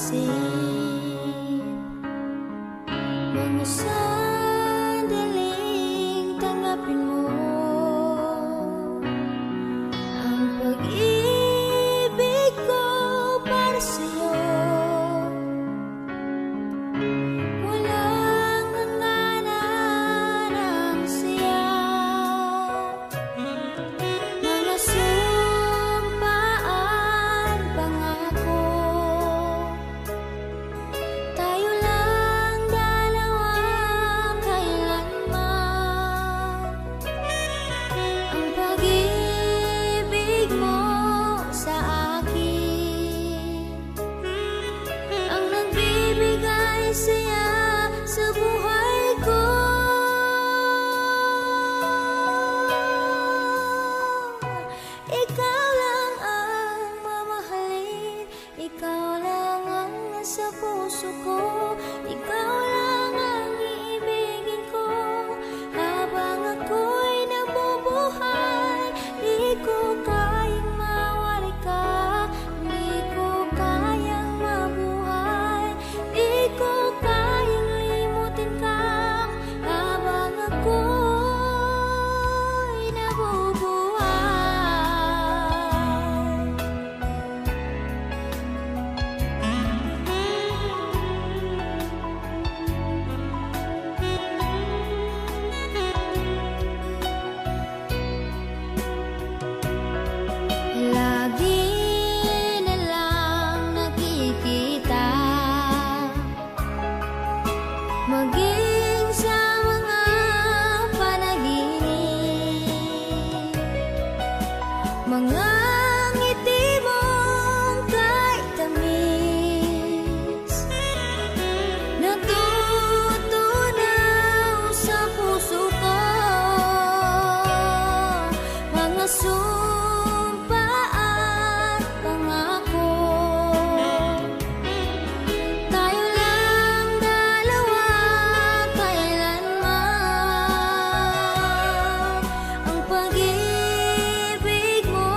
isip. Mga sandaling tanggapin mo ang pag-ibig ko para sa'yo. Walang nanganarang siya. Mga sumpaan, pangako, tayo lang dalawa kailanman. Ang pag-ibig mo sa akin ang nagbibigay saya sa buhay ko. Ikaw lang ang mamahalin, ikaw lang ang nasa puso ko, ikaw lang ang iibigin ko habang ako'y nabubuhay. Di ko kayang mawali ka, di ko kayang mabuhay, di ko kayang limutin ka habang ako'y nabubuhay. Lagi na lang nakikita, maging sa mga panaginip, mga ngiti mong kahit tamis, natutunaw sa puso ko. Mga sumpa at pangako, tayo lang dalawa kailanman. Ang pag-ibig mo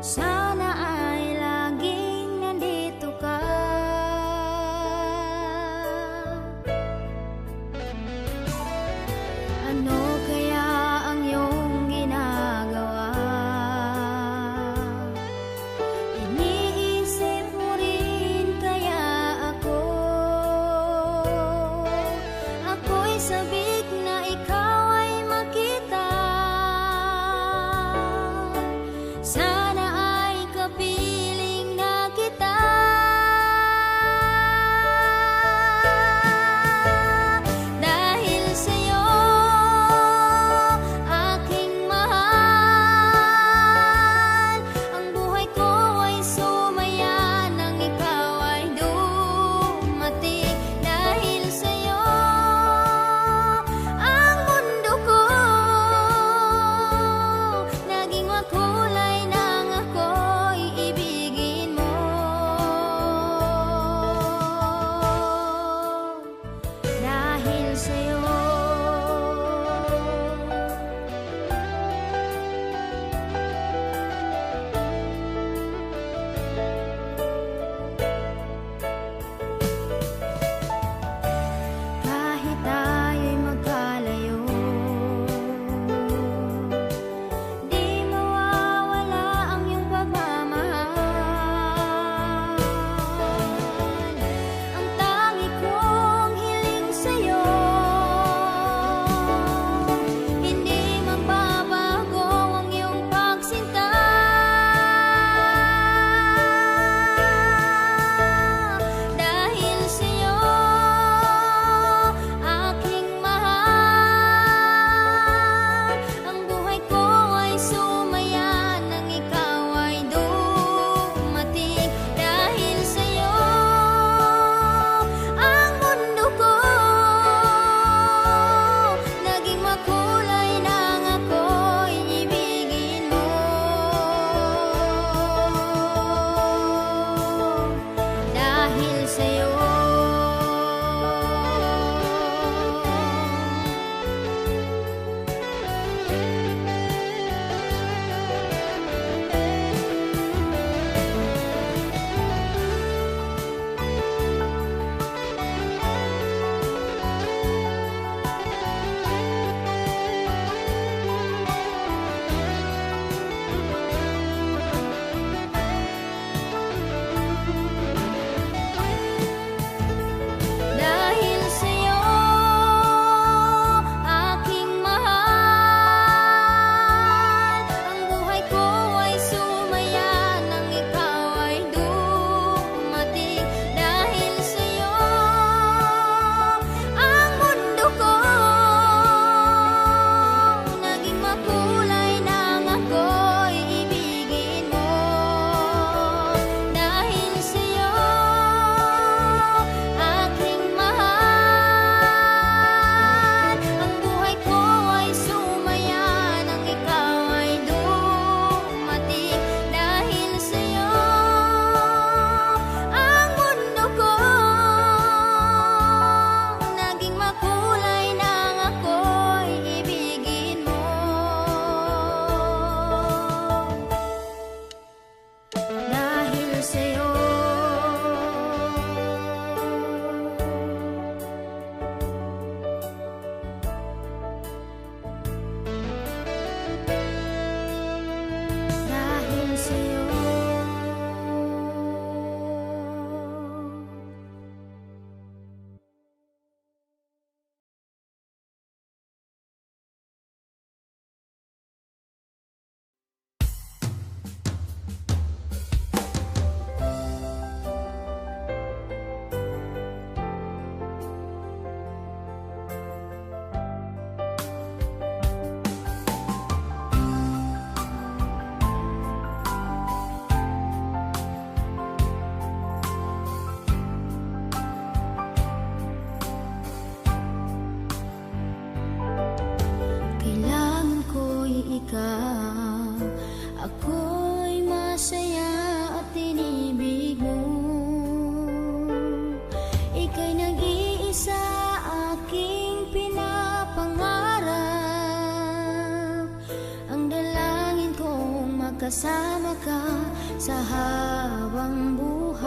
sana ay laging nandito ka. Ano kaya ang iyong ginagawa? Iniisip mo rin kaya ako? Ako'y sabik na ikaw ay makita. Sana ay kasama ka sa habang buhay.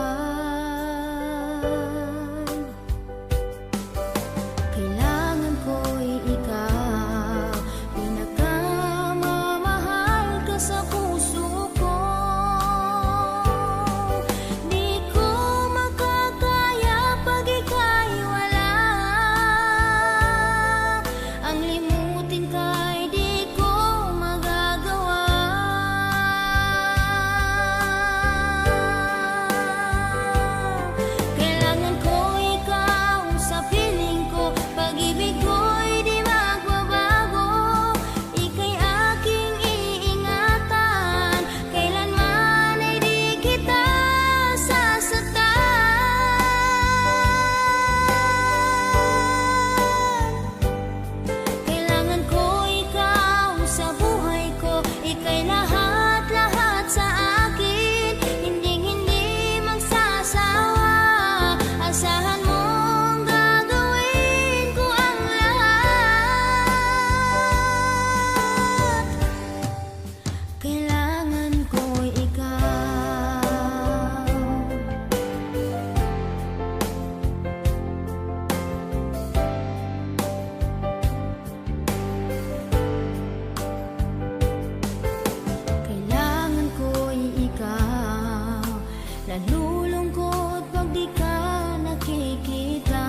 Kailangan ko'y ikaw, pinakamamahal ka sa puso ko. Di ko makakaya pag ika'y wala. Ang limutin ka'y di ko magagawa. Kailangan ko ikaw sa piling ko, pag-ibig ko'y di magbabago. Ika'y aking iingatan, kailanman ay di kita sasaktan. Kailangan ko ikaw sa buhay ko, ika'y lahat-lahat sa akin. Hinding-hindi magsasawa, asahan mong gagawin ko ang lahat. Kailangan ko ikaw. Kailangan ko'y ikaw. Nalulungkot pag di ka nakikita.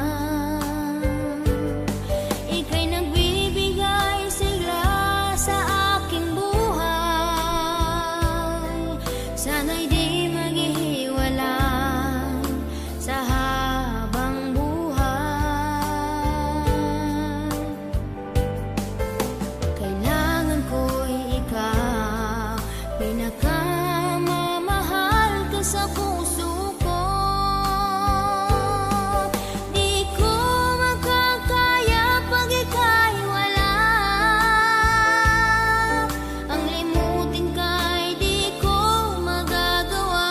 Ika'y nagbibigay sigla sa aking buhay. Sana'y di maghihiwalay sa habang buhay. Kailangan ko'y ikaw, pinakamamahal ka sa puso ko. Di ko makakaya pag ika'y wala. Ang limutin ka'y di ko magagawa.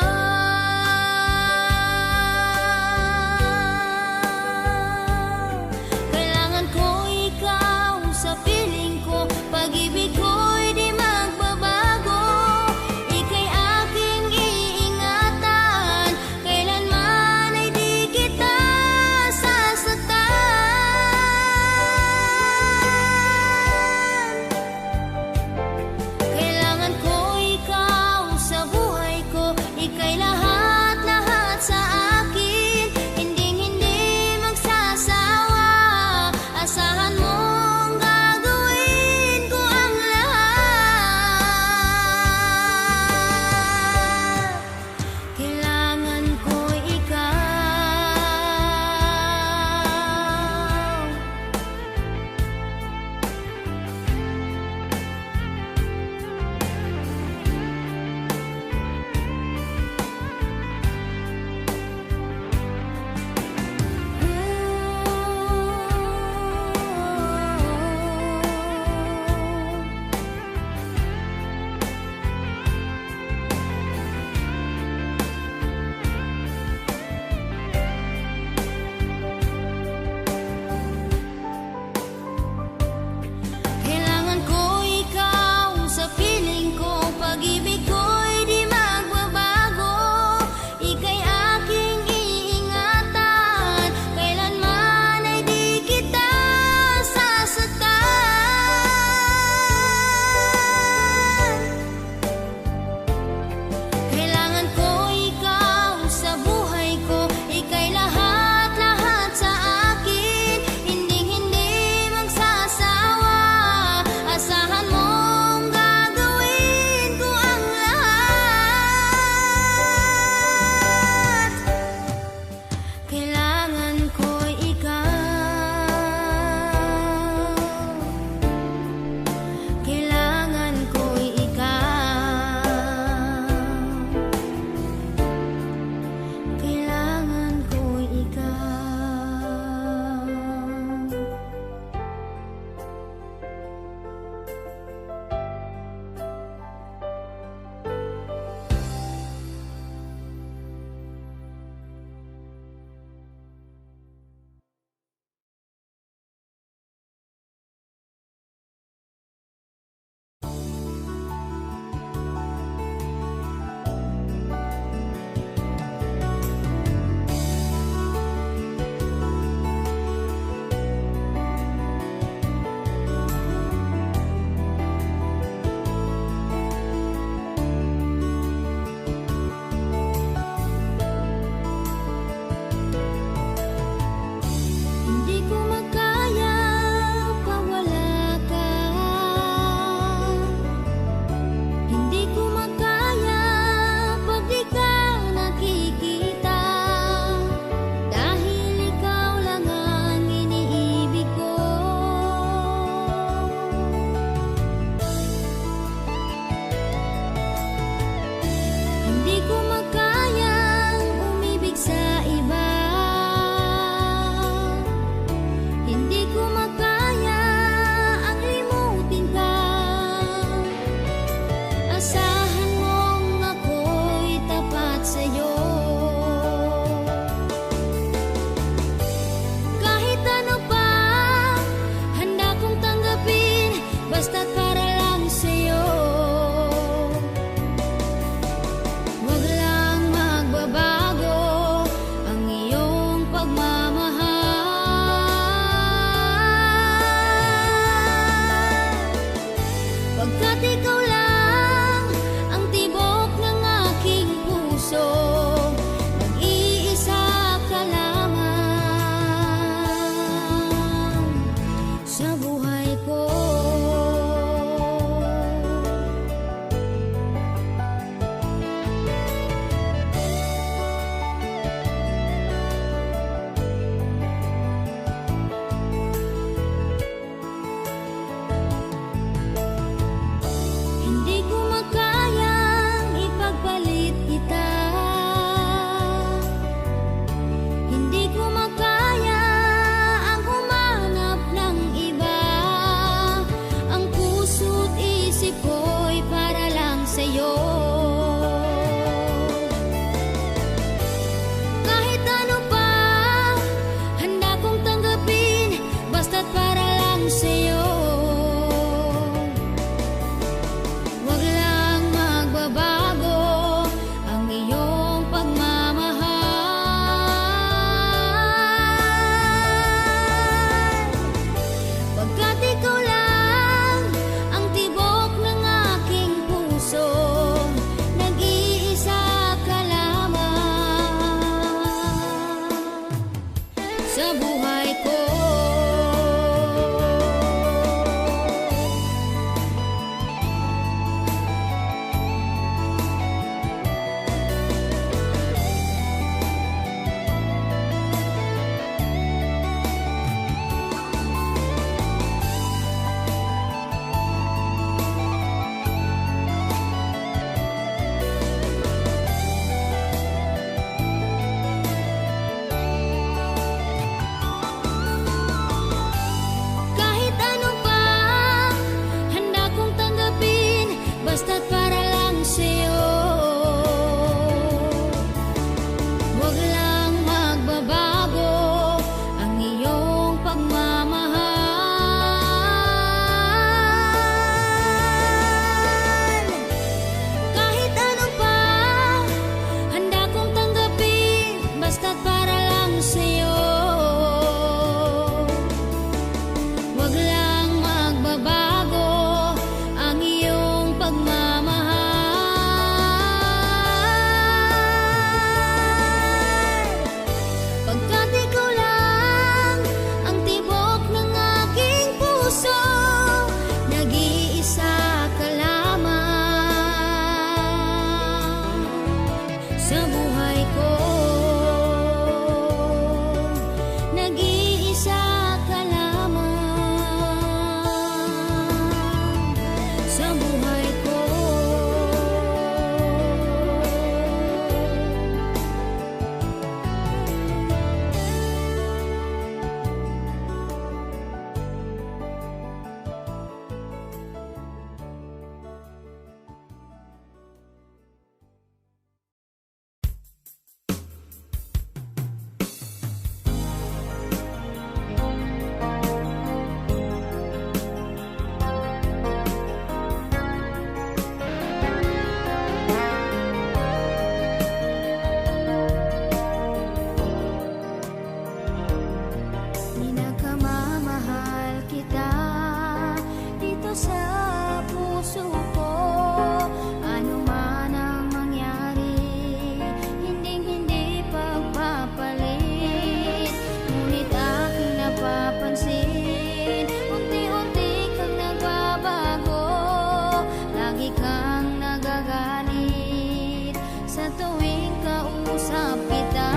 sa tuwing kausap kita.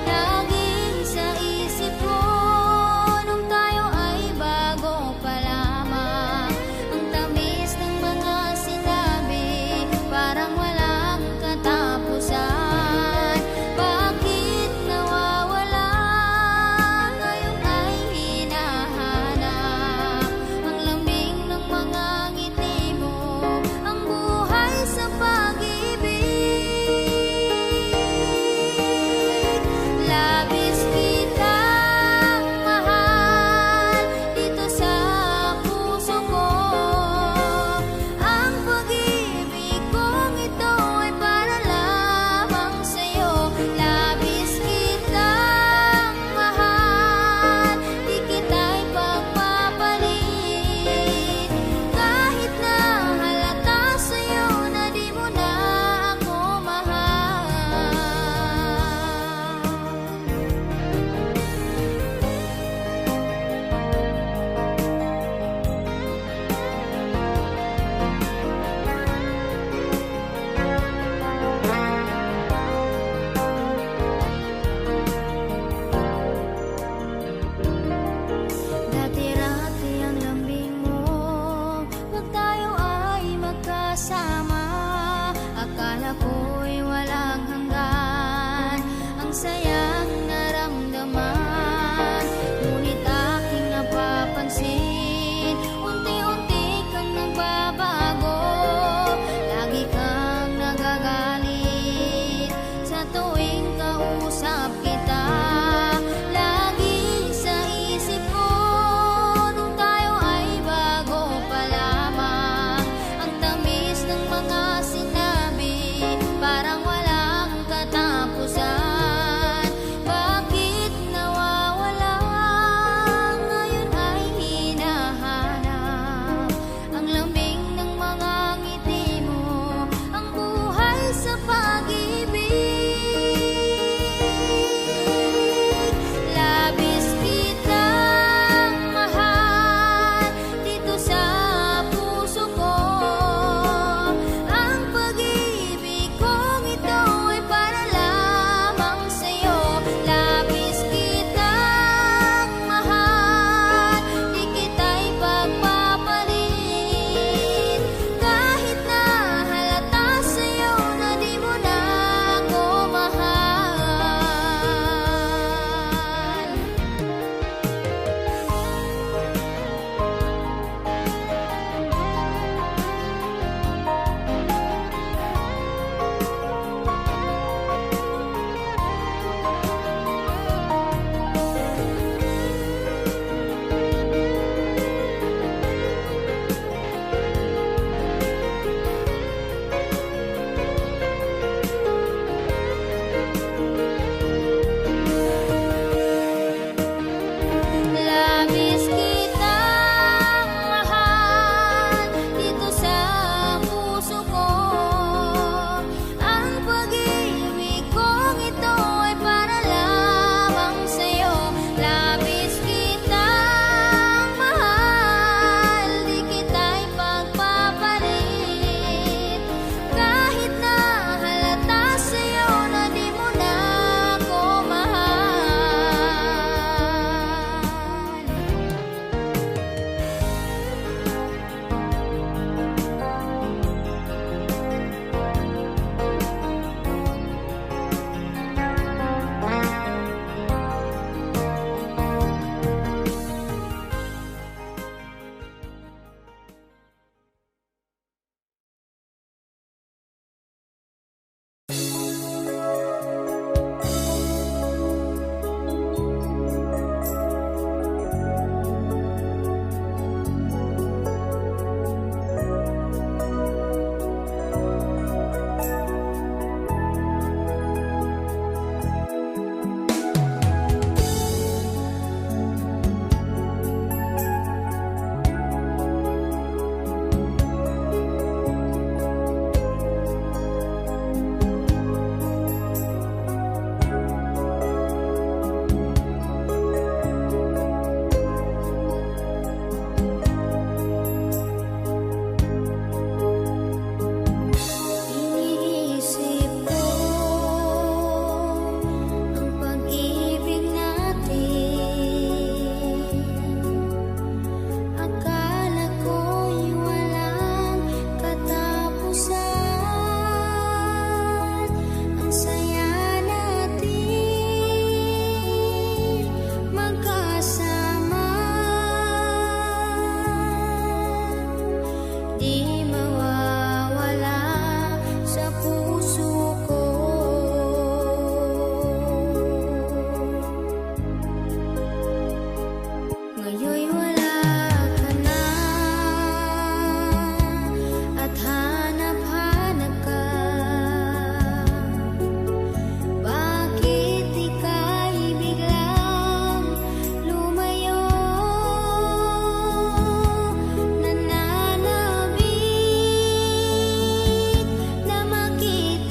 Laging sa isip ko nung tayo ay bago pa lamang. Ang tamis ng mga sinabi, parang walang katapusan. Bakit nawawala, ngayon ay hinahanap ang lambing ng mga ngiti mo, ang buhay sa pag-ibig. puso ko. Ngayon'y wala ka na at hanap-hanap ka. Bakit ika'y biglang lumayo? Nananabik na makita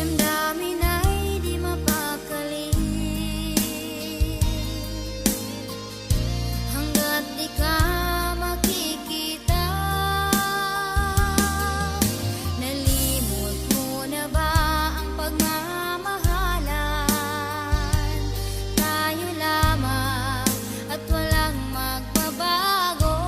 damdamin ay di mapakali hanggat di ka makikita. Nalimot mo na ba ang pagmamahalan? Tayo lamang at walang magbabago.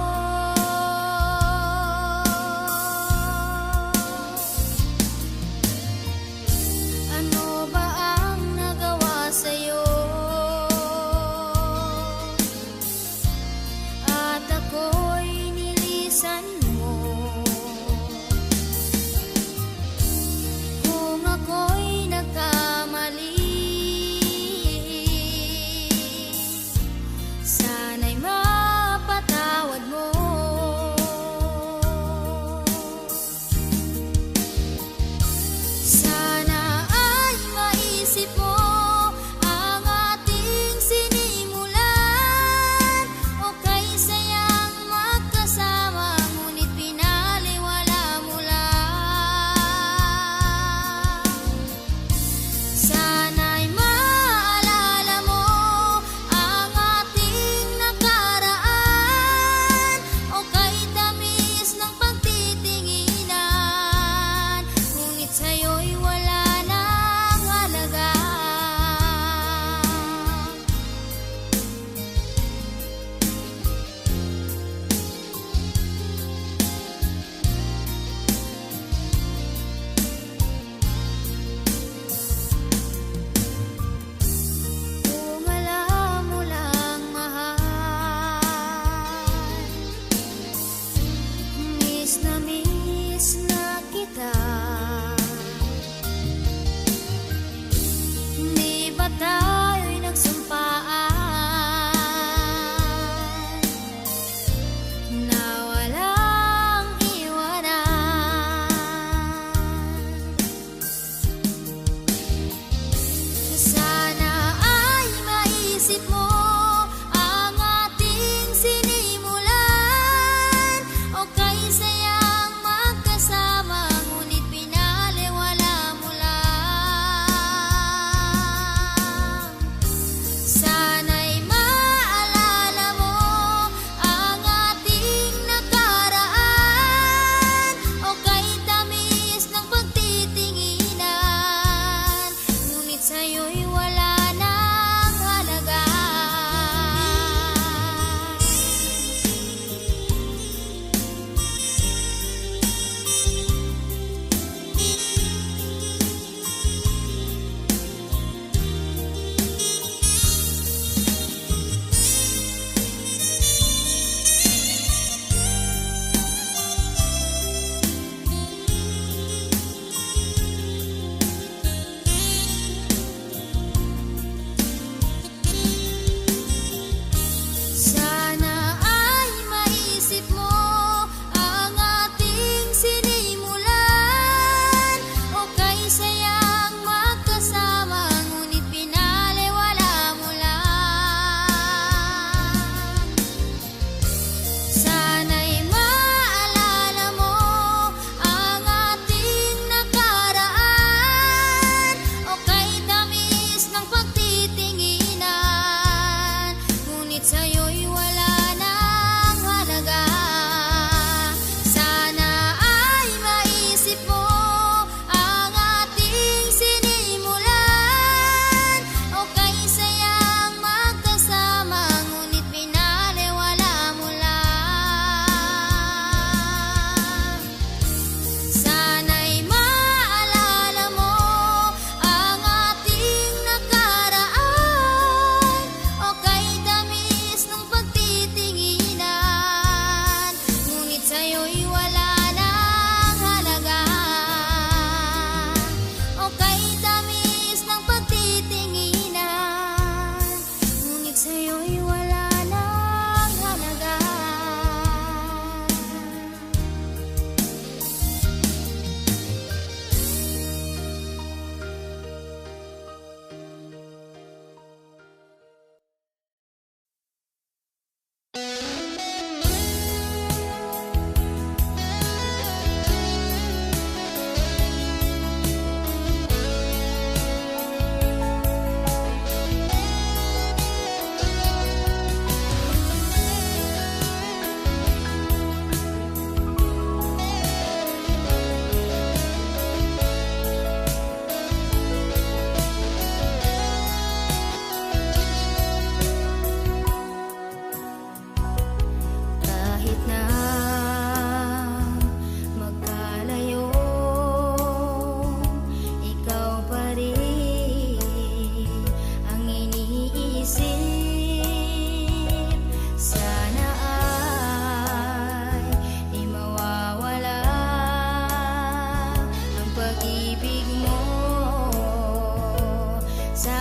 sa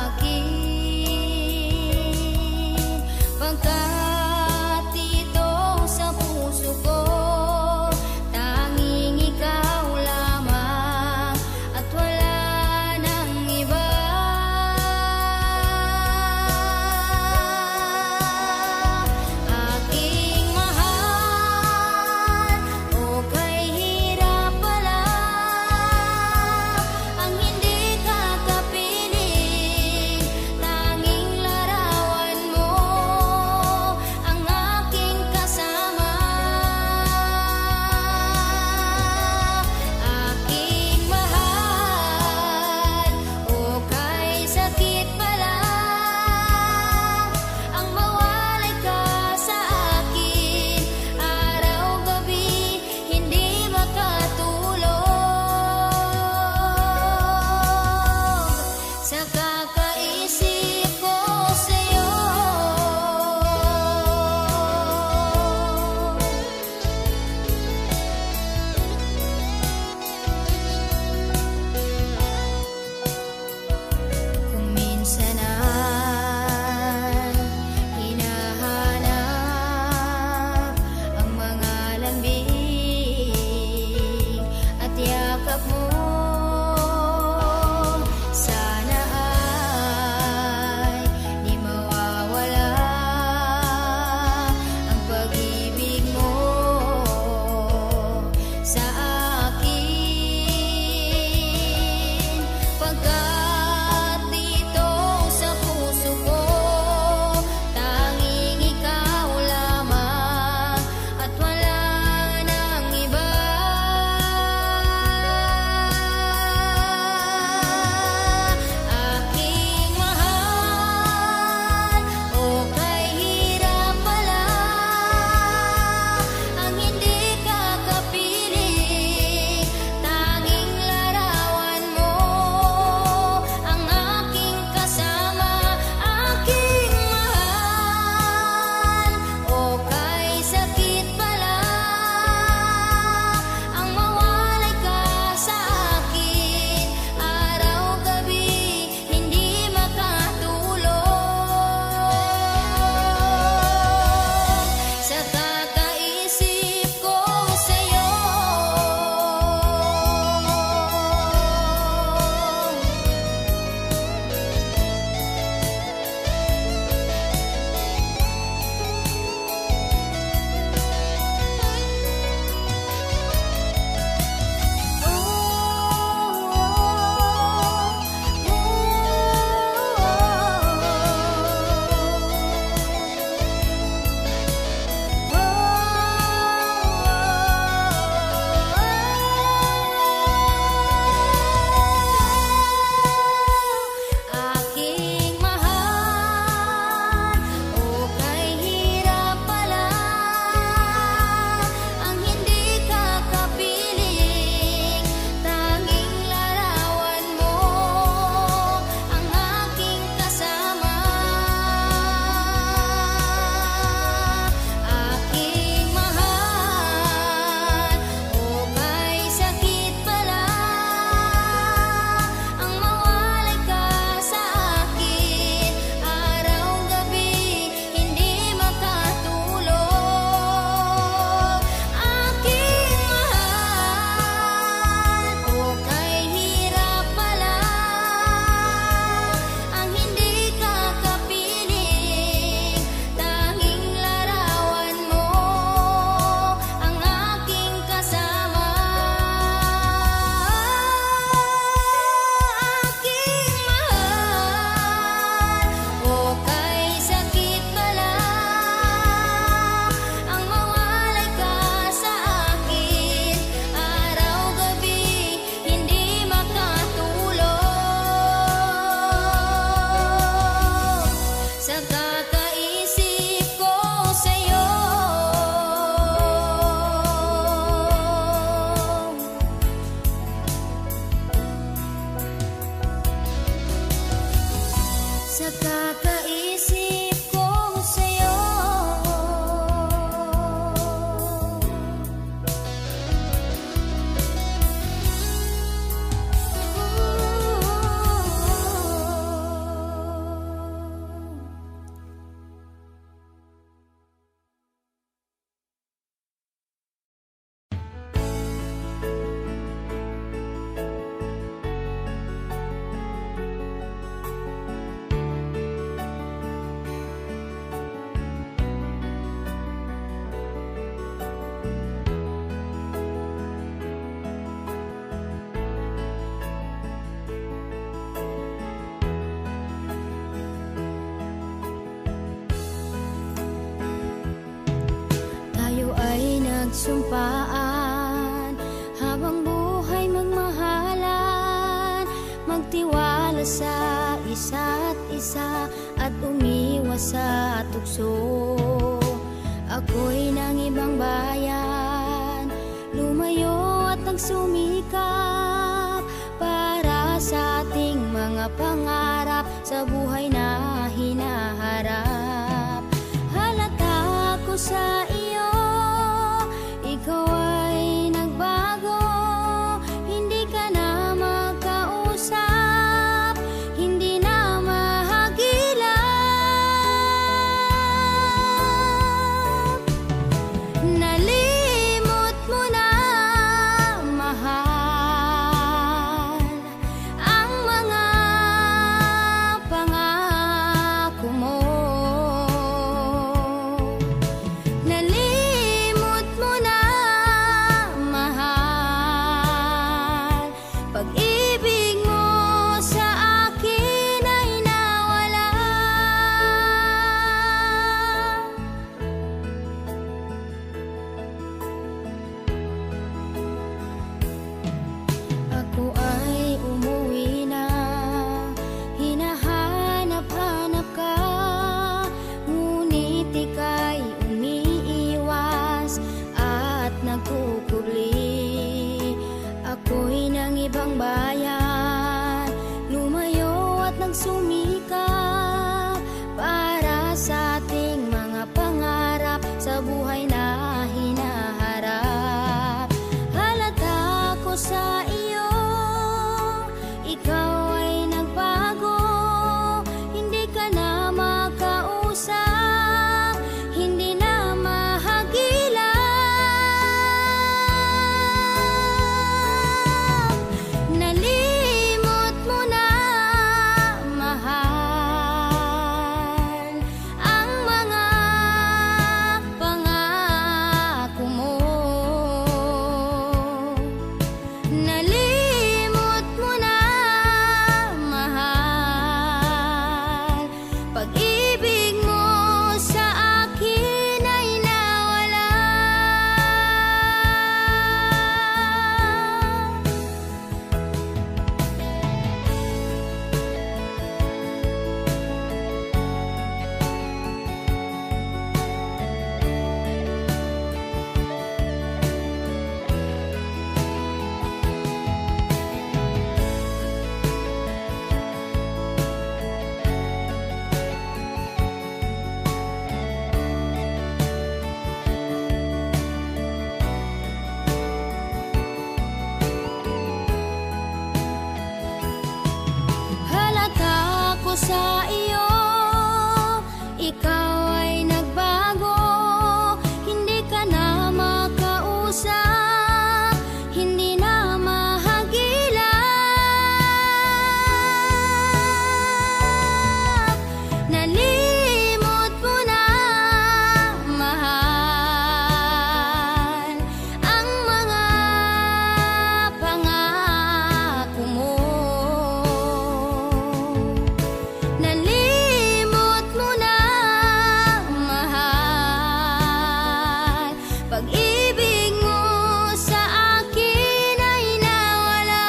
akin, pagkat ito sa puso ko tanging ikaw lamang at wala nang iba. Aking mahal, o kay hirap pala ang hindi ka kapiling, tanging larawan mo ang aking kasama. Aking mahal, o kay sakit pala ang mawalay ka sa akin, araw-gabi hindi makatulog sa kakaisip ko sa'yo. Kung minsan ay hinahanap ang mga lambing at yakap mo, sana ay di mawawala ang pag-ibig mo sa akin, pagkat dito sa puso ko tanging ikaw lamang at wala nang iba. Aking mahal, o kay hirap pala ang hindi ka kapiling, tanging larawan mo ang aking kasama. Aking mahal, o kay sakit pala ang mawalay ka sa akin, araw-gabi hindi makatulog sa kakaisip ko sa'yo. Aking mahal, o kay hirap pala ang hindi ka kapiling, tanging larawan mo ang aking kasama. Aking mahal, o kay sakit pala ang mawalay ka sa akin, araw-gabi hindi makatulog. Aking mahal, o kay hirap pala ang hindi ka kapiling, tanging larawan mo ang aking kasama. Aking mahal, o kay sakit pala ang mawalay ka sa akin, araw-gabi hindi makatulog sa kakaisip ko sa'yo. Sa kakaisip ko sa'yo. magsumpaan, habang buhay magmahalan, magtiwala sa isa't isa at umiwas sa tukso. Ako'y ng ibang bayan, lumayo at nagsumikap para sa ating mga pangarap sa buhay na hinaharap. Halata ko sa iyo, ikaw ay nagbago, hindi ka na magkausap, hindi na mahagilap. Nalimot mo na, mahal, ang mga pangako mo. Nalimot mo na, mahal, pag-ibig mo sa akin ay nawala. Ako ay umuwi na, hinahanap-hanap ka, ngunit ika'y umiiwas at nagkukubli. Ako'y ng ibang bayan, lumayo at nagsumikap para sa ating mga pangarap sa buhay na hinaharap. Halata ko sa iyo, ikaw ay nagbago, hindi ka na makausap, hindi na mahagilap. Nalimot mo na, mahal, ang mga pangako mo. Nalimot mo na, mahal, pag-ibig mo sa akin ay nawala. Halata ko sa iyo, ikaw ay nagbago, hindi ka na makausap, hindi na mahagilap. Nalimot mo na, mahal, ang mga pangako mo. Nalimot mo na, mahal, pag-ibig mo sa akin ay nawala.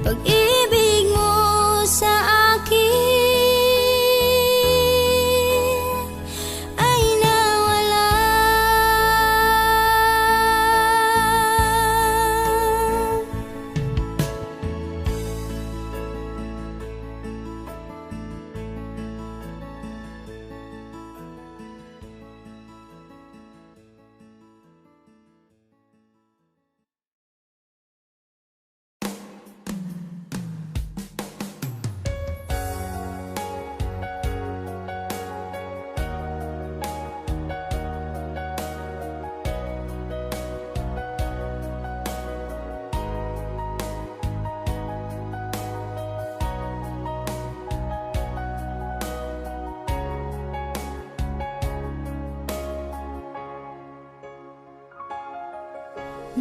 Pag-ibig mo sa akin ay nawala.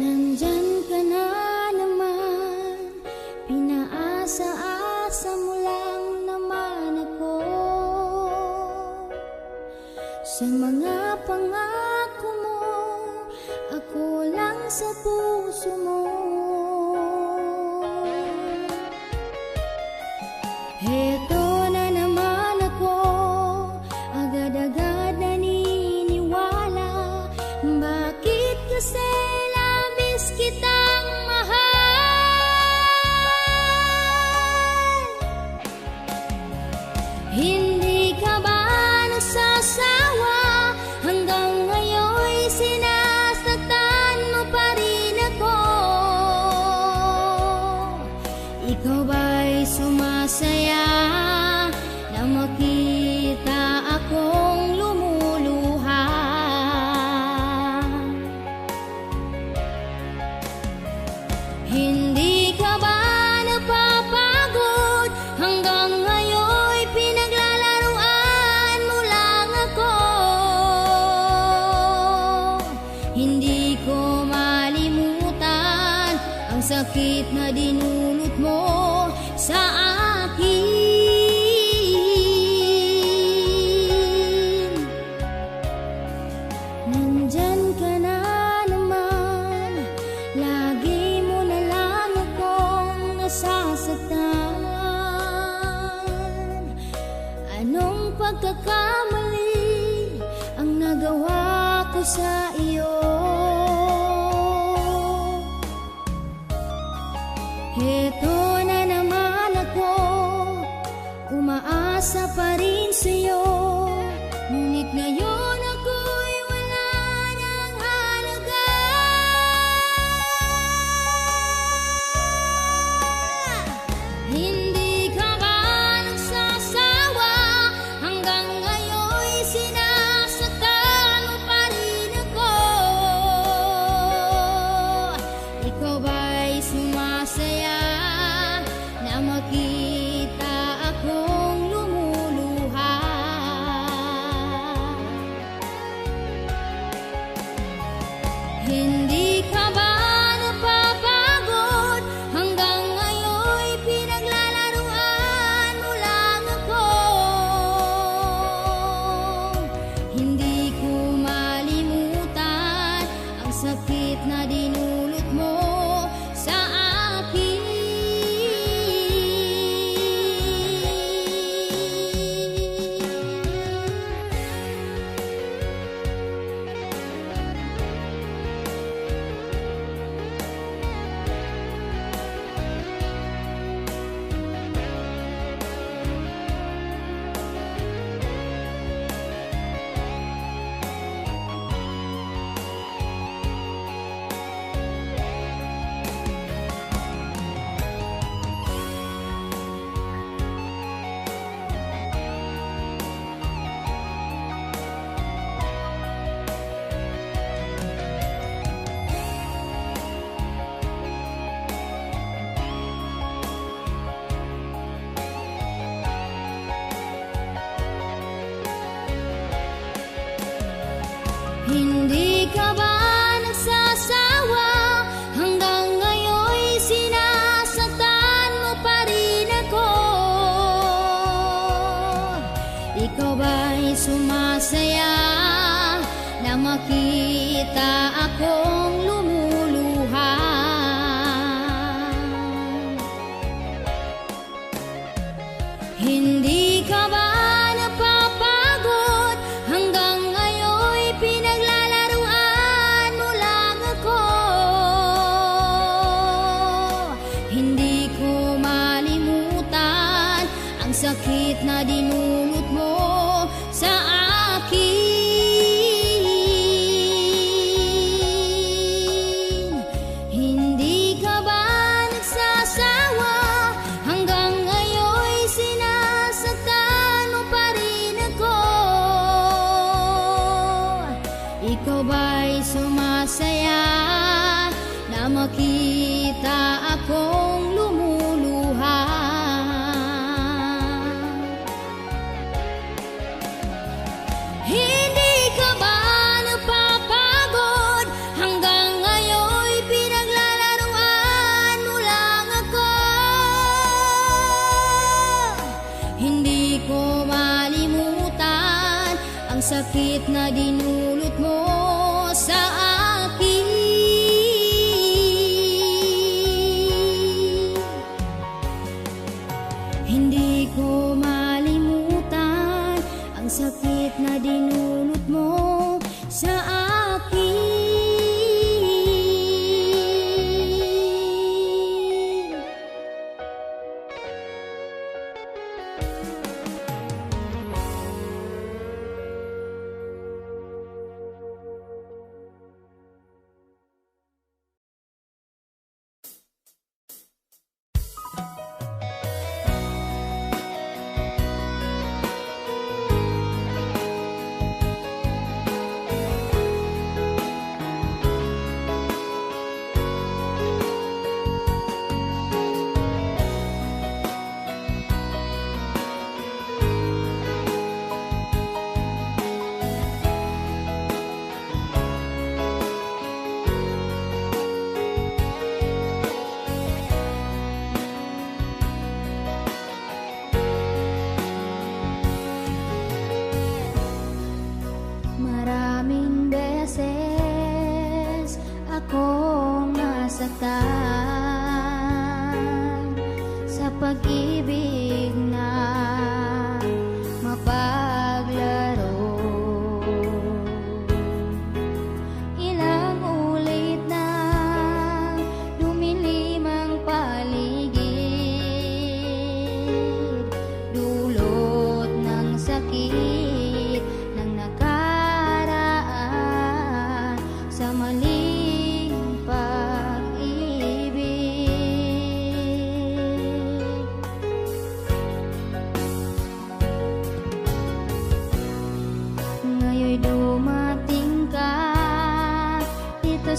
Nandyan ka na naman, pinaasa-asa mo lang naman ako. kasi labis kitang mahal. Hindi ka ba nagsasawa? Hanggang ngayon'y sinasaktan mo pa rin ako. Ikaw ba'y sumasaya na makita akong lumuluha? Hindi ka ba napapagod? Hanggang ngayon'y pinaglalaruan mo lang ako. Hindi ko malimutan ang sakit na dinulot mo sa akin. Nandyan ka na naman, lagi mo na lang akong nasasaktan. Anong pagkakamali ang nagawa ko sa iyo? Heto na naman ako, umaasa pa rin sa'yo. Ngunit ngayon ako'y wala ng halaga. Hindi ka ba nagsasawa? Hanggang ngayon'y sinasaktan mo pa rin ako. Ikaw ba'y sumasaya na makita akong lumuluha? Hindi ka ba napapagod? Hanggang ngayon'y pinaglalaruan mo lang ako. Hindi ko malimutan ang sakit na dinulot mo sa akin. Hindi ka ba nagsasawa? Hanggang ngayon'y sinasaktan mo pa rin ako. Ikaw ba'y sumasaya na makita akong lumuluha? Hindi ka ba napapagod? Hanggang ngayon'y pinaglalaruan mo lang ako. Hindi ko malimutan ang sakit na dinulot mo sa akin. Hindi ka ba nagsasawa? Hanggang ngayon'y sinasaktan mo pa rin ako. Ikaw ba'y sumasaya na makita akong lumuluha? Hindi ka ba napapagod? Hanggang ngayon'y pinaglalaruan mo lang ako. Hindi ko malimutan ang sakit na dinulot mo sa akin.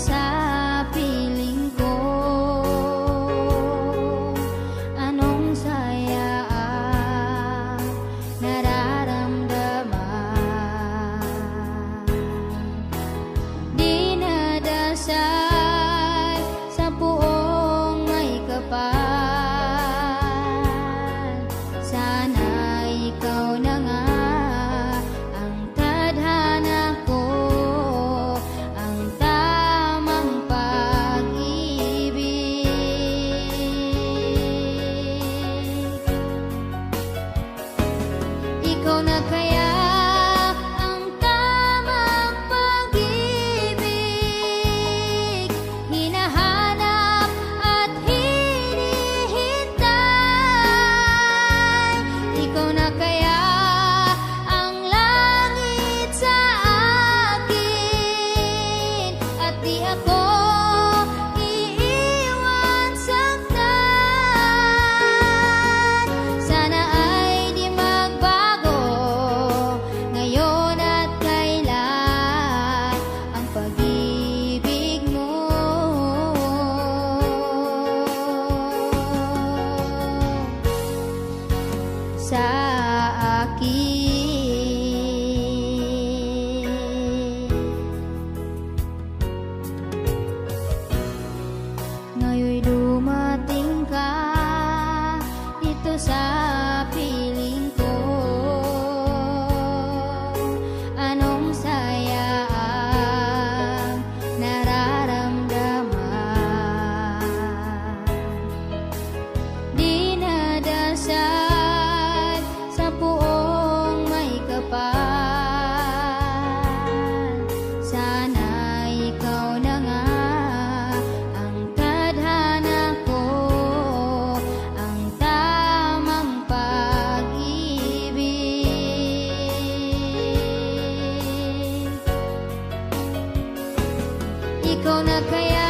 sa piling ko. Anong saya ang nararamdaman. Dinadasal sa puong may kapal. Sana ikaw na nga ang tadhana ko, ang tamang pag-ibig. Ikaw na kaya ang tamang pag-ibig, hinahanap at hinihintay. Ikaw na kaya ang langit sa akin, at di ako iiwan saktan. Sana ay di magbago ngayon at kailan ang pag-ibig mo sa akin. Ngayon'y dumating ka dito sa piling ko. Anong saya ang nararamdaman. Dinadasal sa puong may kapal. Sana ikaw na nga ang tadhana ko, ang tamang pag-ibig. Ikaw na kaya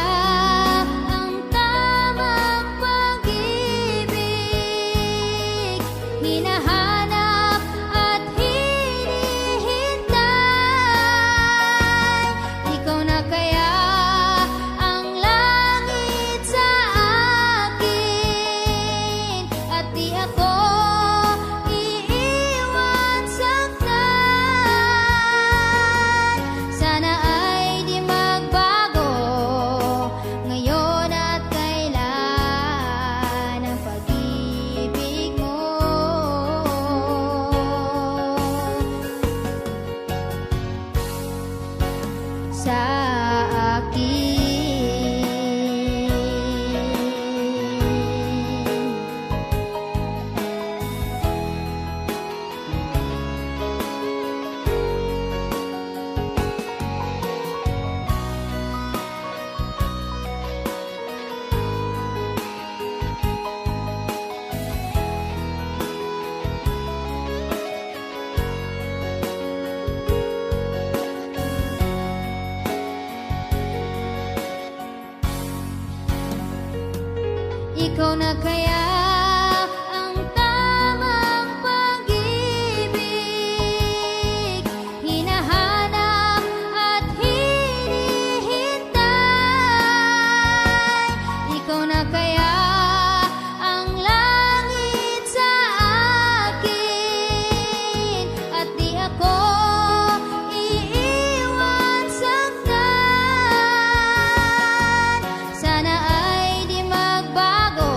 ang tamang pag-ibig, hinahanap at hinihintay. Ikaw na kaya ang langit sa akin, at di ako iiwan saktan. Sana ay di magbago ngayon at kailan ang pag-ibig mo sa akin. Ikaw na kaya ang tamang pag-ibig, hinahanap at hinihintay. Ikaw na kaya ang langit sa akin, at di ako iiwan saktan. Sana ay di magbago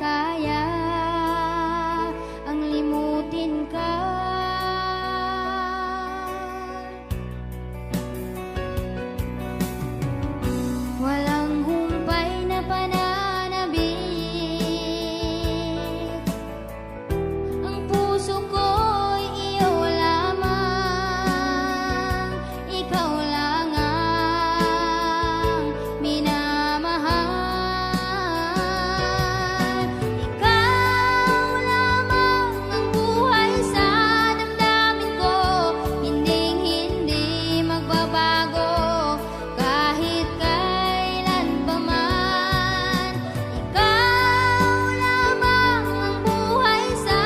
kaya ang limutin ka. Walang humpay na pananabik, ang puso ko'y iyo lamang, ikaw lang ang minamahal. Ikaw lamang ang buhay sa damdamin ko, hinding-hindi magbabago kahit kailan pa man. Ikaw lamang ang buhay sa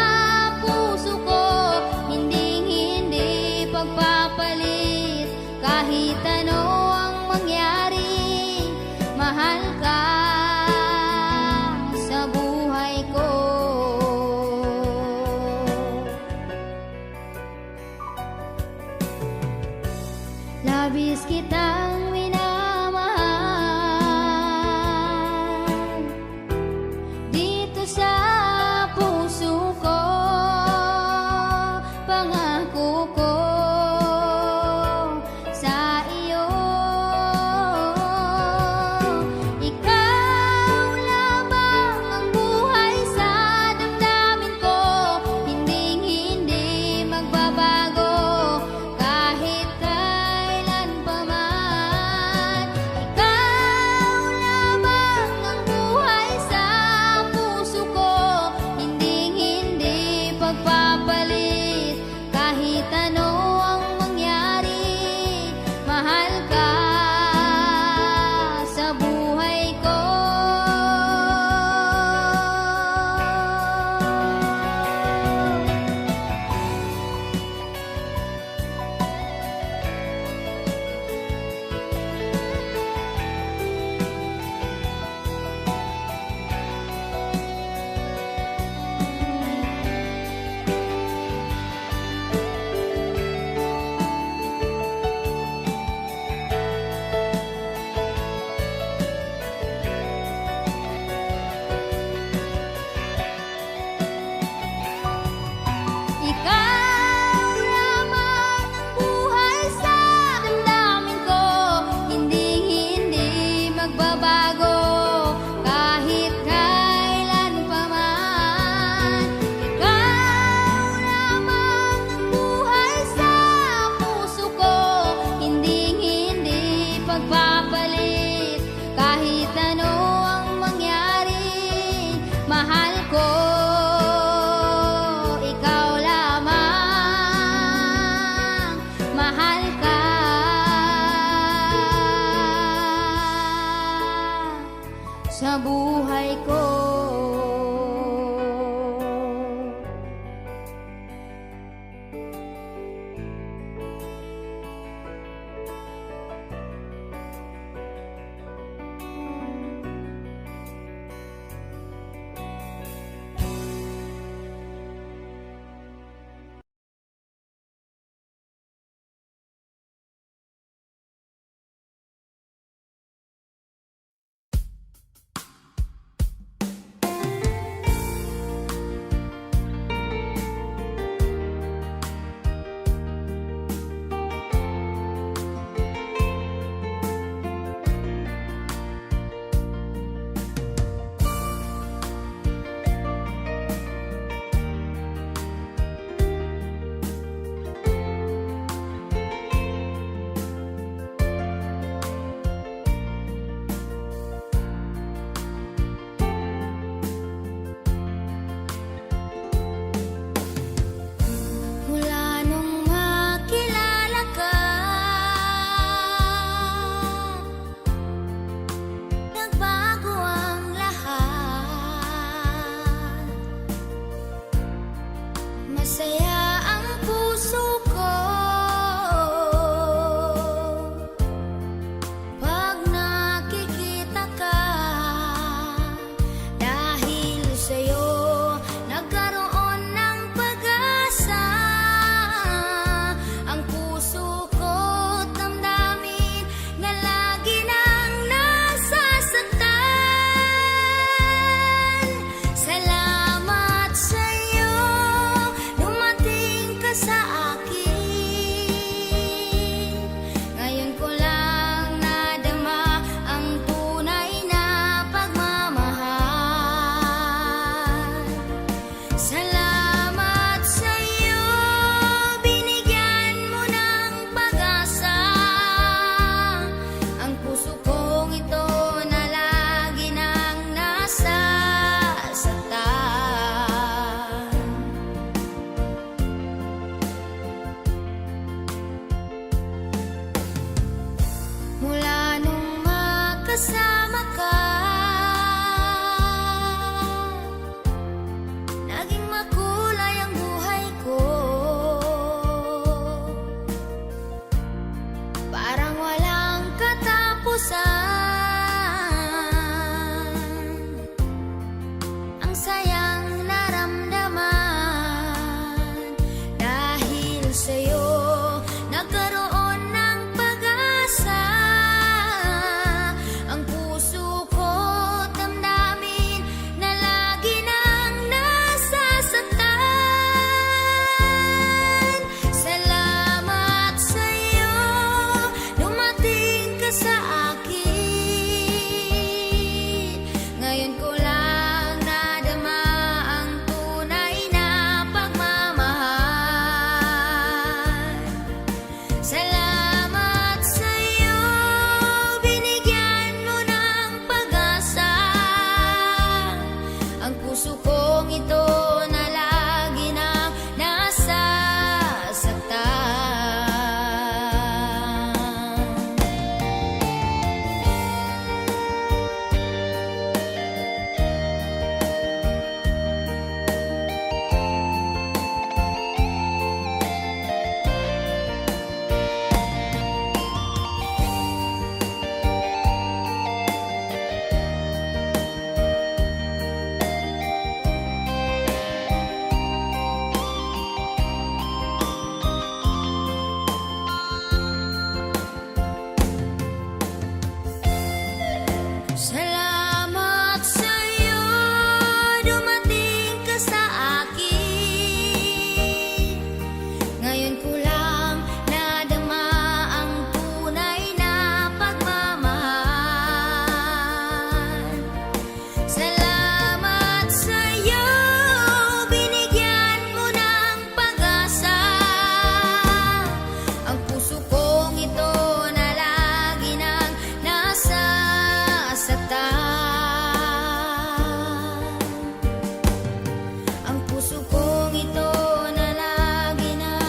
puso ko, hinding-hindi pagpapalit kahit ano ang mangyari. Mahal ka sa buhay ko. Labis kitang minamahal dito sa puso ko. Pangako ko sa iyo, ikaw lamang ang buhay sa damdamin ko, hinding-hindi magbabago kahit kailan pa man. Ikaw lamang ang buhay sa puso ko, hinding-hindi pagpapalit kahit ano ang mangyari. Mahal ka sa buhay ko. Ikaw lamang ang buhay sa damdamin ko, hinding-hindi magbabago kahit kailan pa man. Ikaw lamang ang buhay sa puso ko, hinding-hindi pagpapalit kahit ano ang mangyari. Mahal ko ikaw lamang, mahal ka sa buhay ko. puso kong ito na lagi nang nasasaktan. Salamat sa'yo, dumating ka sa akin. Ngayon ko lang nadama ang tunay na pagmamahal. Salamat sa'yo, binigyan mo ng pag-asa ang puso kong ito na lagi nang ang puso kong ito na lagi nang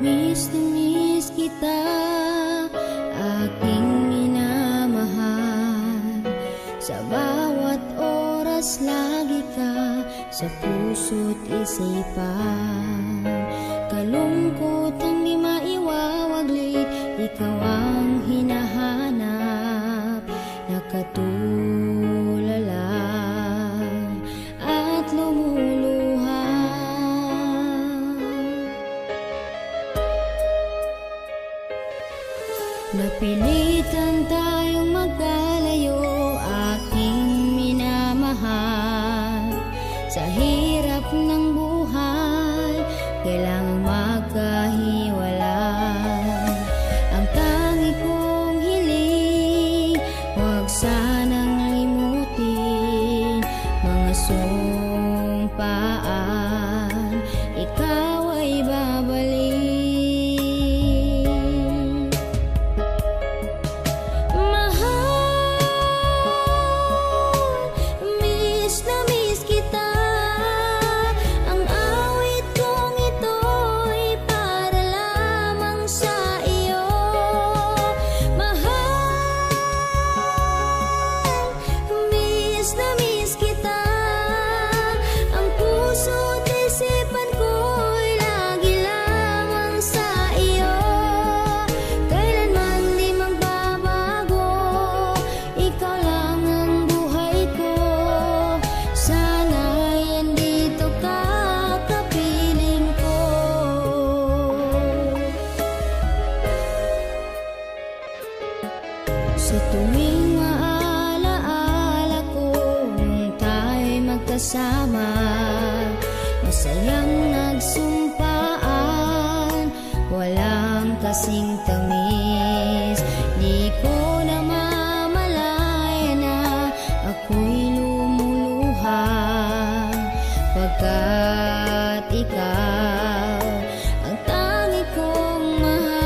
miss na miss kita, aking minamahal. Sa bawat oras lagi ka sa puso't isipan. Kalungkot ang di maiwawaglit, ikaw ang hinahanap. Nakatulala at lumuluha. Napilitan tayong magkalayo, aking minamahal. Sa hirap ng buhay, kailangang magkahiwalay. Ang tangi kong hiling, huwag sanang limutin mga sumpaan, ikaw ay babalik. Sa tuwing maalaala ko nung tayo'y magkasama, masayang nagsumpaan, walang kasing tamis. Di ko namamalaya na ako'y lumuluha, pagkat ikaw ang tangi kong mahal.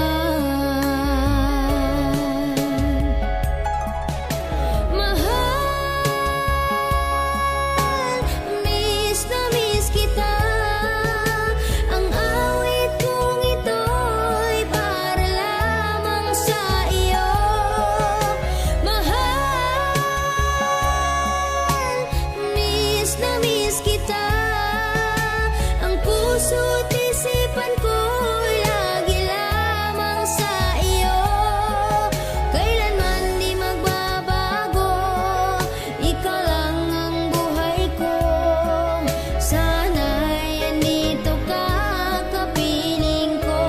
puso't isipan ko'y lagi lamang sa iyo. Kailanman di magbabago, ikaw lang ang buhay ko. Sana'y andito ka, kapiling ko.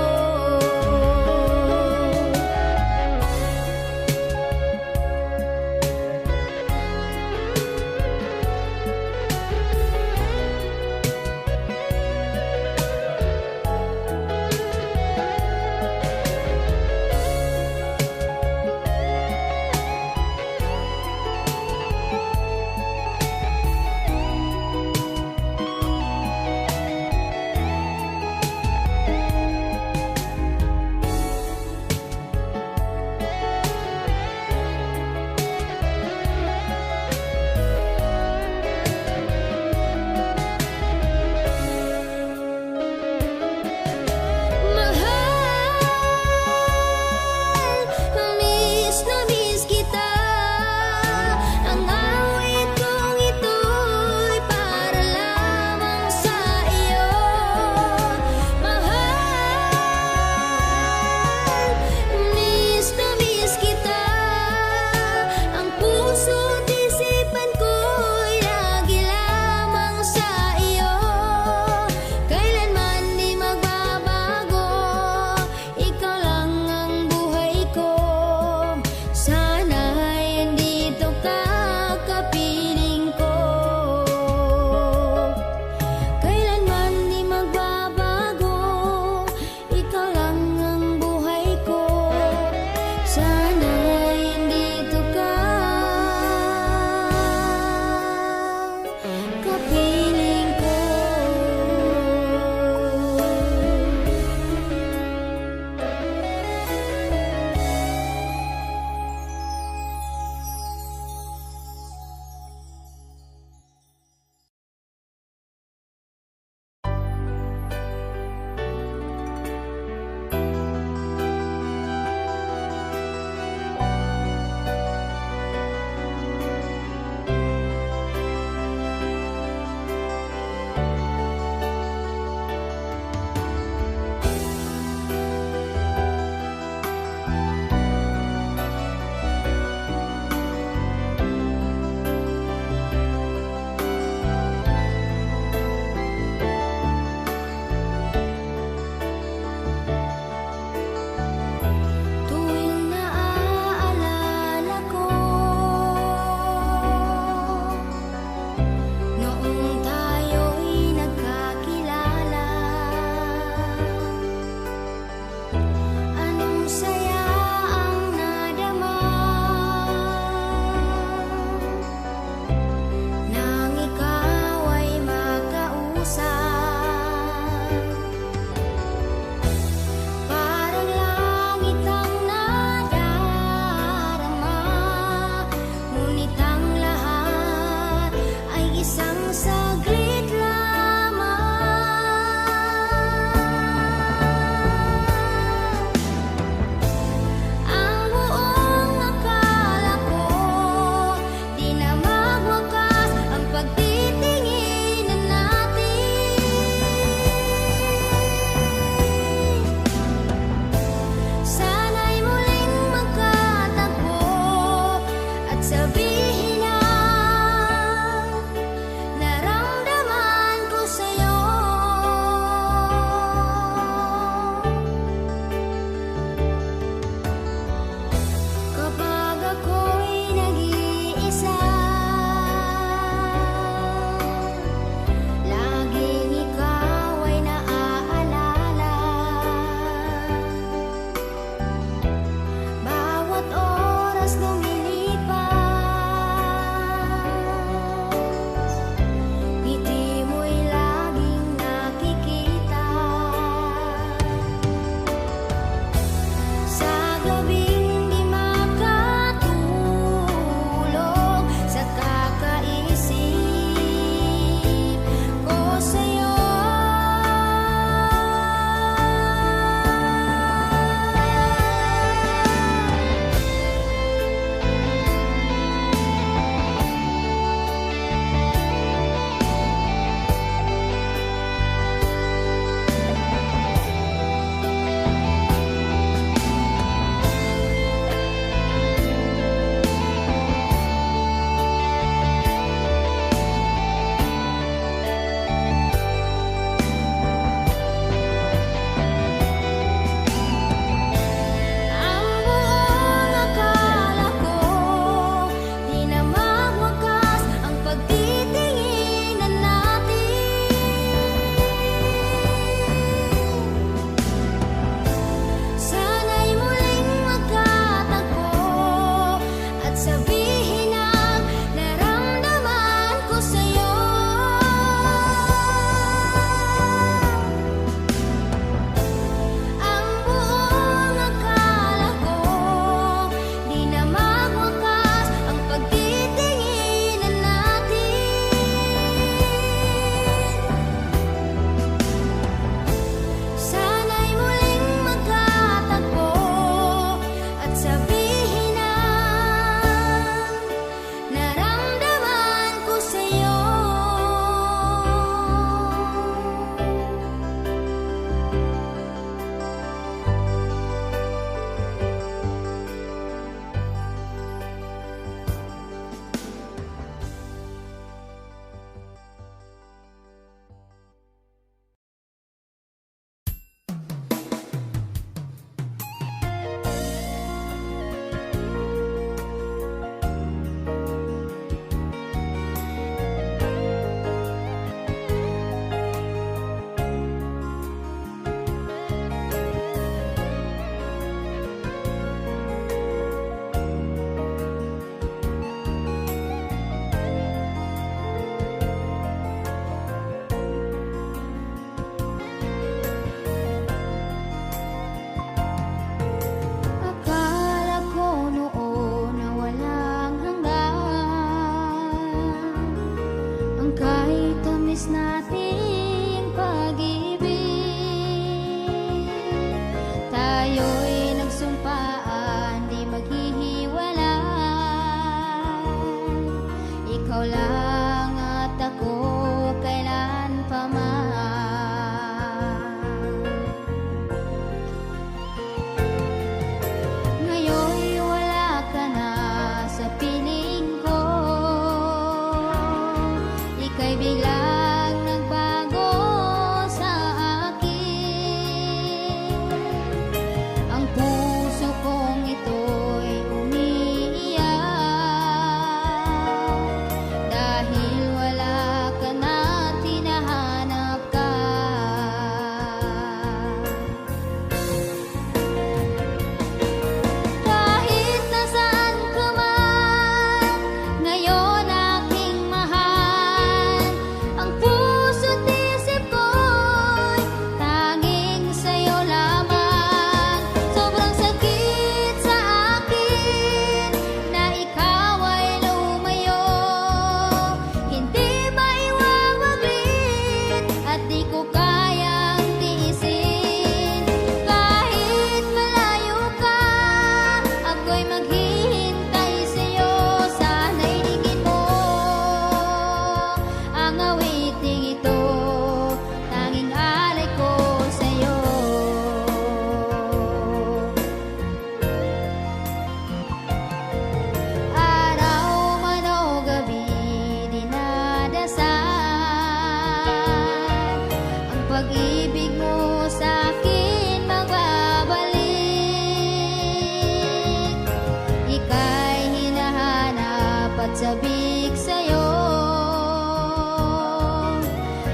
pag-ibig mo sa akin magbabalik. Ika'y hinahanap at sabik sa'yo.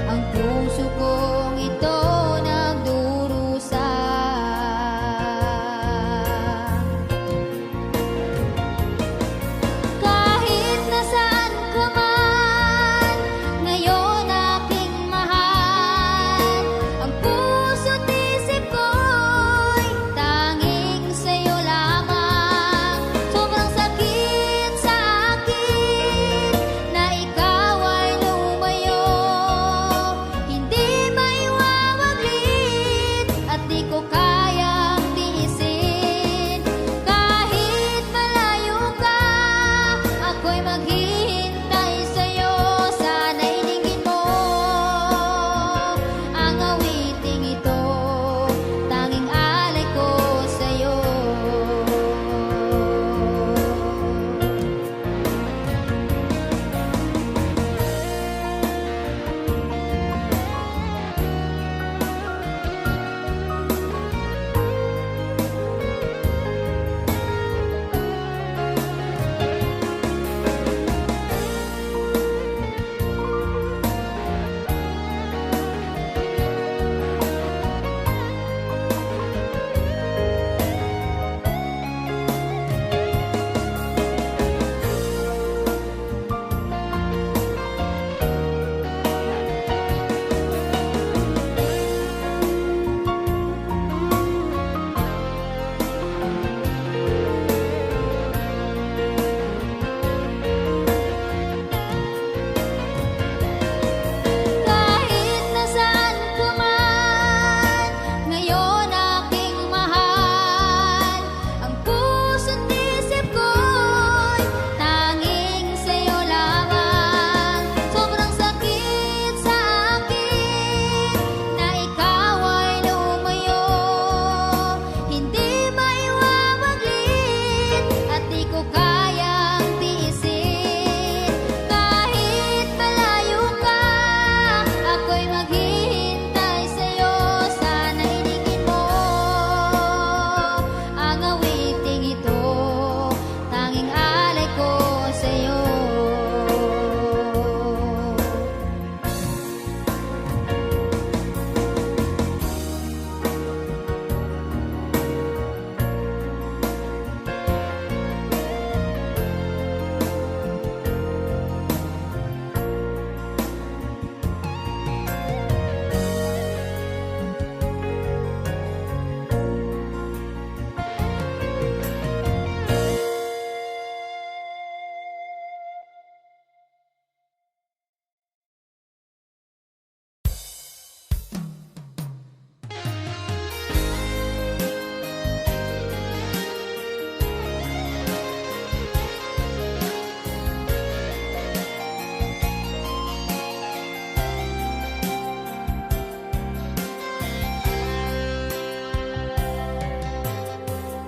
Ang puso kong ito nagdurusa. Kahit nasaan ka man, ngayon aking mahal. Ang puso't isip ko'y tanging sa'yo lamang. Sobrang sakit sa akin na ikaw ay lumayo. Hindi maiwawaglit at di ko kayang tiisin. Kahit malayo ka, ako'y maghihintay sa'yo. Sana'y dinggin mo ang awiting ito, tanging alay ko sa'yo. Kahit nasaan ka man, ngayon aking mahal. Ang puso't isip ko'y tanging sa'yo lamang. Sobrang sakit sa akin na ikaw ay lumayo. Hindi maiwawaglit at di ko kayang tiisin. Kahit malayo ka, ako'y maghihintay sa'yo. Sana'y dinggin mo ang awiting ito, tanging alay ko sa'yo.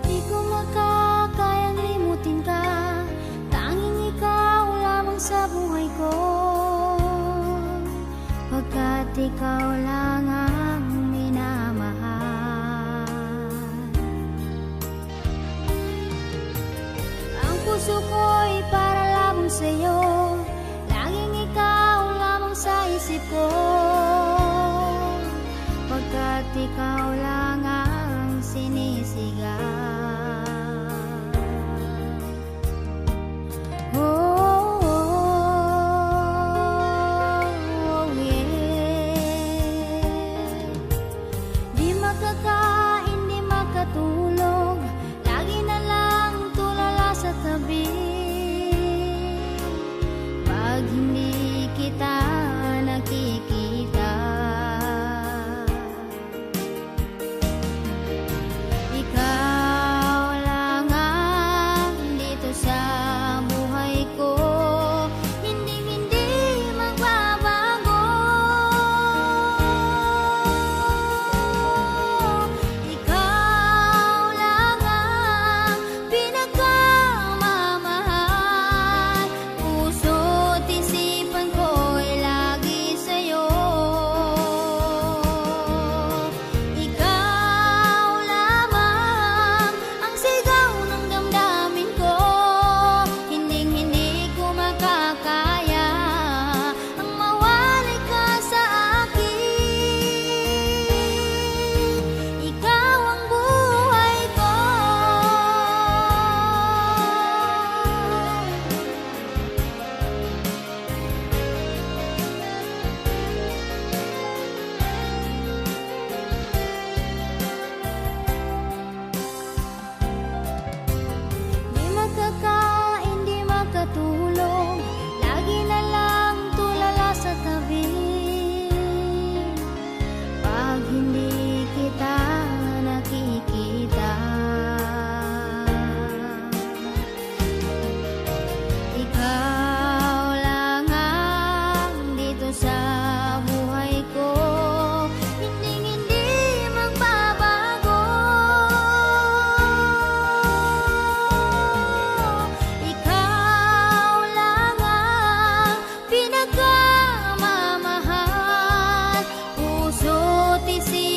Di ko makakayang limutin ka, tanging ikaw lamang sa buhay ko. Pagkat ikaw lang ang minamahal. Ang puso ko'y para lamang sa'yo, laging ikaw lamang sa isip ko. Pagkat ikaw lang ang sinisigaw. Oh, yeah. Di makakain, di makatulog, lagi na lang tulala sa tabi. Pag hindi kita nakikita, ikaw lang ang dito sa buhay ko. Hindi magbabago. Ikaw pag hindi kita nakikita. Ikaw lang ang dito sa buhay ko, hindi magbabago. Ikaw lang ang pinagmamahal, puso't isip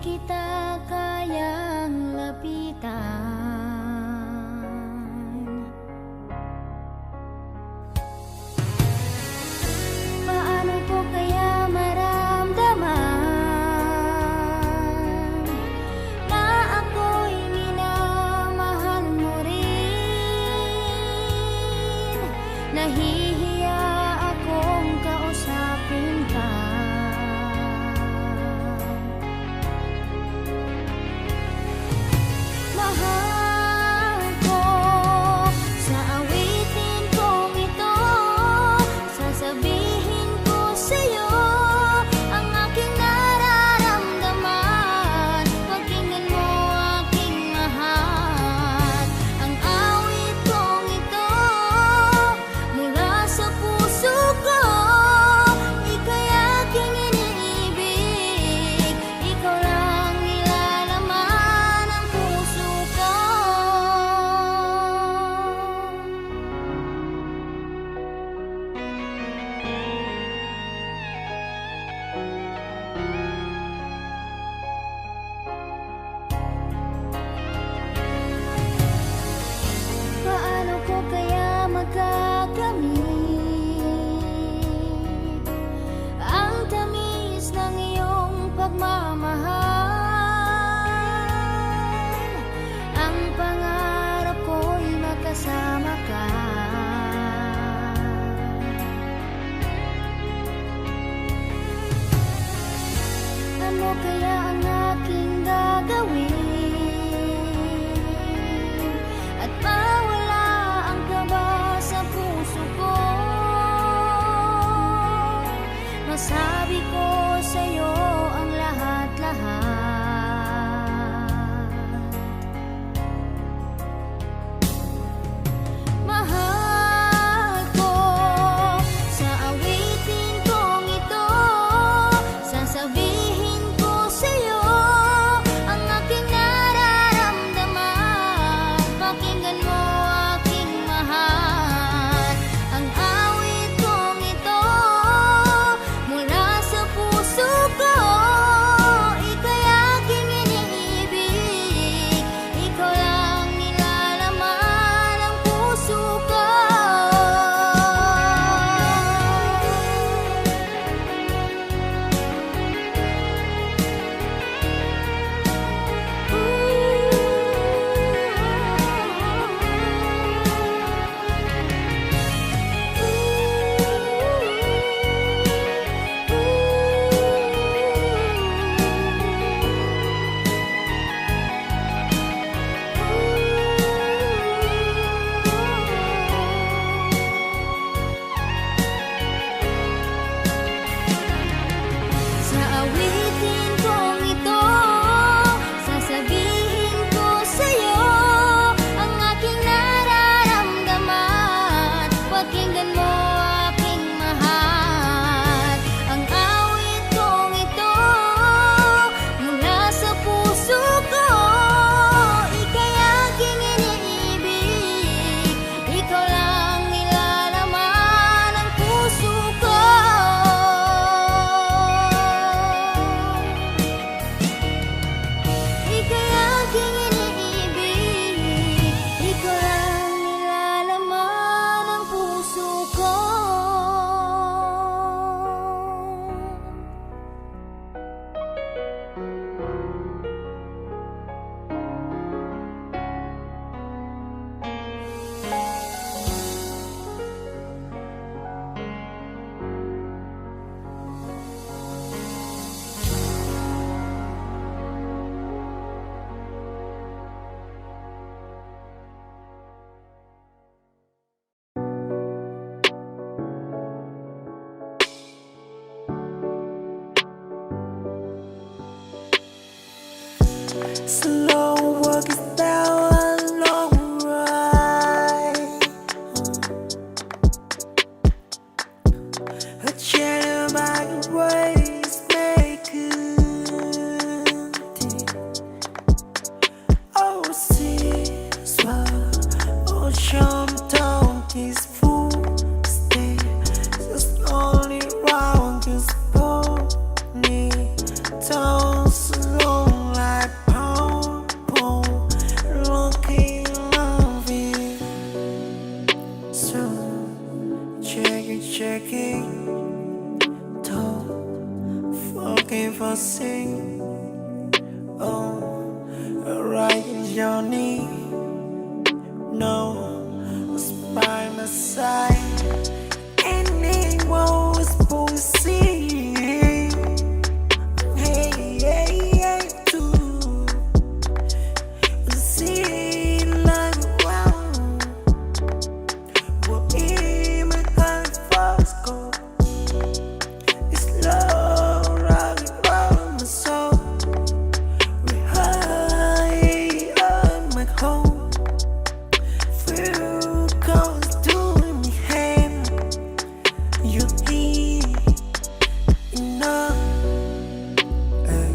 kita kayang lapitan. Paano ko kaya maramdaman na ako'y minamahal mo rin? Nahihiya akong kausapin ka. Mahal ko, sa awitin kong ito, sasabihin ko sa'yo ang aking nararamdaman. Pakinggan mo aking mahal, ang awit kong ito mula sa puso ko. Ika'y aking iniibig, ikaw lang nilalaman ng puso ko. Paano ko kaya magagamit ang tamis ng iyong pagmamahal? Ang pangarap ko'y makasama ka. Ano kaya ang aking gagawin at mawala ang kaba sa puso ko? Masabi ko sa'yo ang lahat-lahat. Mahal ko, sa awitin kong ito, sasabihin ko sa'yo ang aking nararamdaman. Pakinggan mo aking mahal, ang awit kong ito mula sa puso ko. Ika'y aking iniibig, ikaw lang nilalaman ng puso ko. Sa awitin kong ito, sasabihin ko sa'yo ang aking nararamdaman. Pakinggan mo aking mahal, ang awit kong ito mula sa puso ko. Ika'y aking iniibig, ikaw lang nilalaman ng puso ko. Ika'y aking iniibig, ikaw lang nilalaman ng puso ko. Slow walk is down a long ride. A chair by ways make it. Oh, see, swell, ocean town is full. Stay just only round this pony town slow. looking for sing. Oh, right in your knee. No, it's by my side. Anyone was supposed to see. Hey, hey, hey, too. See, like, wow. What in my heart first go? It's love running around my soul. We high on my home. Feel cold doing me hand. You hear enough. Hey,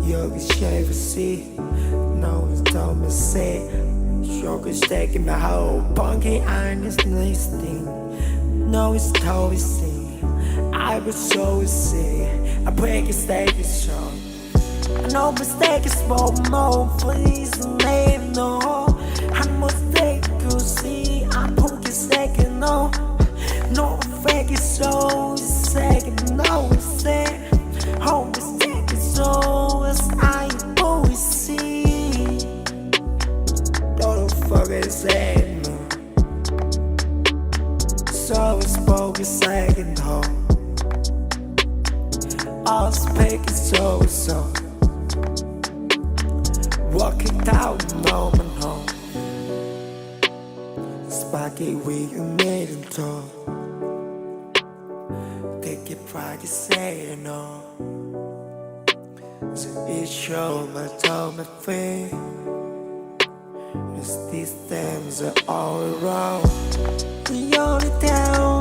yoga shave see. No, it's told me say. Sugar's taking my whole punky honest listening. No, it's always see. I was always see. I break a stake is strong. I know mistake is small more. Please name no. I mistake to see. I poke a second no. No fake is so second no. It's sad. Home mistake is so as I always see. Don't fucking say no. So it's spoken second home. All speaking so. Walking down moment home. Sparky we made him talk. Take it pride to say no. So it showed my toe, my feet. These things are all around. The only town